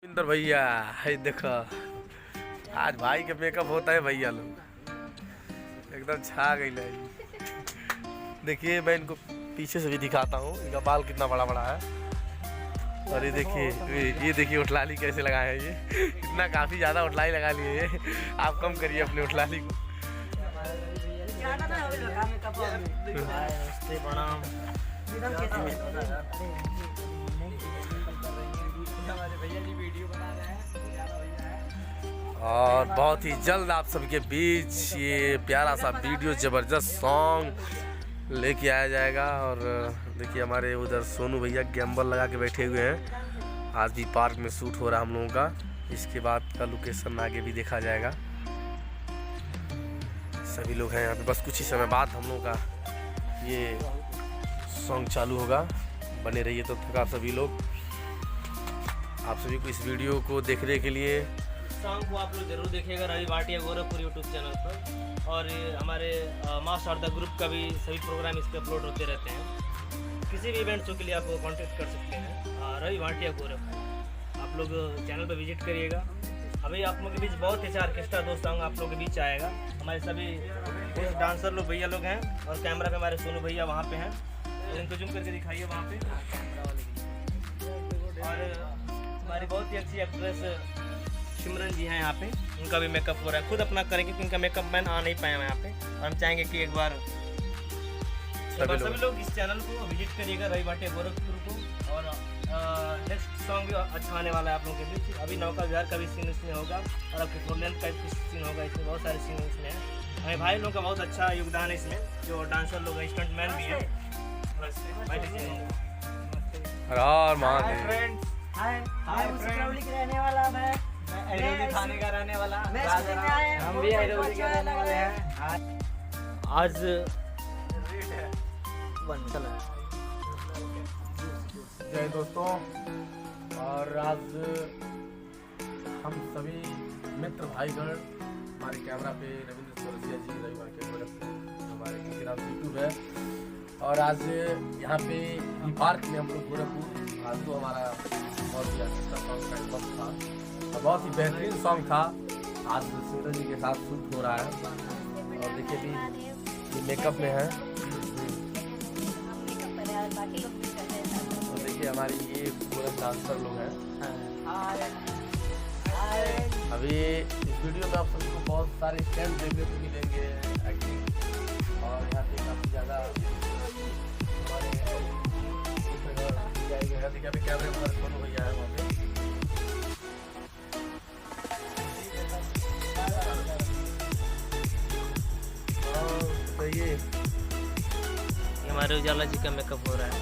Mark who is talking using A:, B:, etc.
A: इंदर भैया है, देखो आज भाई के मेकअप होता है भैया लोग एकदम छा गई है। देखिए मैं इनको पीछे से भी दिखाता हूँ, इनका बाल कितना बड़ा बड़ा है। और ये देखिए उठलाली कैसे लगाए हैं ये इतना काफ़ी ज़्यादा उठलाई लगा लिए ये। आप कम करिए अपने उठलाली को। और बहुत ही जल्द आप सबके बीच ये प्यारा सा वीडियो ज़बरदस्त सॉन्ग लेके आया जाएगा। और देखिए हमारे उधर सोनू भैया गैम्बल लगा के बैठे हुए हैं। आज भी पार्क में शूट हो रहा है हम लोगों का। इसके बाद का लोकेशन आगे भी देखा जाएगा। सभी लोग हैं यहाँ पे। बस कुछ ही समय बाद हम लोगों का ये सॉन्ग चालू होगा। बने रहिए तब तक आप सभी लोग। आप सभी को इस वीडियो को देखने के लिए
B: सॉन्ग को आप लोग जरूर देखिएगा रवि भाटिया गोरखपुर यूट्यूब चैनल पर। और हमारे माँ शारदा ग्रुप का भी सभी प्रोग्राम इस पर अपलोड होते रहते हैं। किसी भी इवेंट्सों के लिए आप कांटेक्ट कर सकते हैं रवि भाटिया गोरखपुर। आप लोग चैनल पर विजिट करिएगा। अभी आप लोगों के बीच बहुत ही ऑर्केस्ट्रा दो सॉन्ग आप लोगों के बीच आएगा। हमारे सभी डांसर लोग भैया लोग हैं और कैमरा पे हमारे सोनू भैया वहाँ पे हैं। इनको जूम करके दिखाइए वहाँ पे। और हमारी बहुत ही अच्छी एक्ट्रेस सिमरन जी हैं यहाँ पे। उनका भी मेकअप हो रहा है, खुद अपना करेंगे क्योंकि उनका मेकअप मैन आ नहीं पाया यहाँ पे। और हम चाहेंगे कि एक बार सभी लोग इस चैनल को विजिट करिएगा रवि भाटिया गोरखपुर को। और नेक्स्ट सॉन्ग भी अच्छा आने वाला है आप लोगों के बीच। अभी नौका विहार का भी सीन इसमें होगा और आपके 4 लेन का भी सीन होगा। इसमें बहुत सारे सीन इसमें हैं। हमें भाई लोगों का बहुत अच्छा योगदान है इसमें, जो डांसर लोग हैं, स्टंट मैन भी है।
C: रहने वाला है,
B: थाने का रहने वाला,
C: हम भी रहने वाले हैं।
B: आज
A: जय दोस्तों। और आज हम सभी मित्र भाईगण हमारे कैमरा पे रविंद्र चौरसिया जी रवि भाटिया गोरखपुर हमारे इनके नाम से यूट्यूब है। और आज यहाँ पे पार्क में हम लोग गोरखपुर आज तो हमारा बहुत ही अच्छा सॉन्ग का वक्त था। बहुत ही बेहतरीन सॉन्ग था। आज सिमरन जी के साथ शूट हो रहा है। और देखिए भी ये मेकअप में है। और देखिए हमारी ये पूरे डांसर लोग हैं। अभी इस वीडियो में आप सभी को बहुत सारे स्टैंड देखने को मिलेंगे एक्टिंग। और यहाँ पे काफ़ी ज़्यादा हमारे देखिए अभी कैमरे पर सोनू भैया है वहाँ पे।
B: ये हमारे उजाला जी का मेकअप हो रहा है।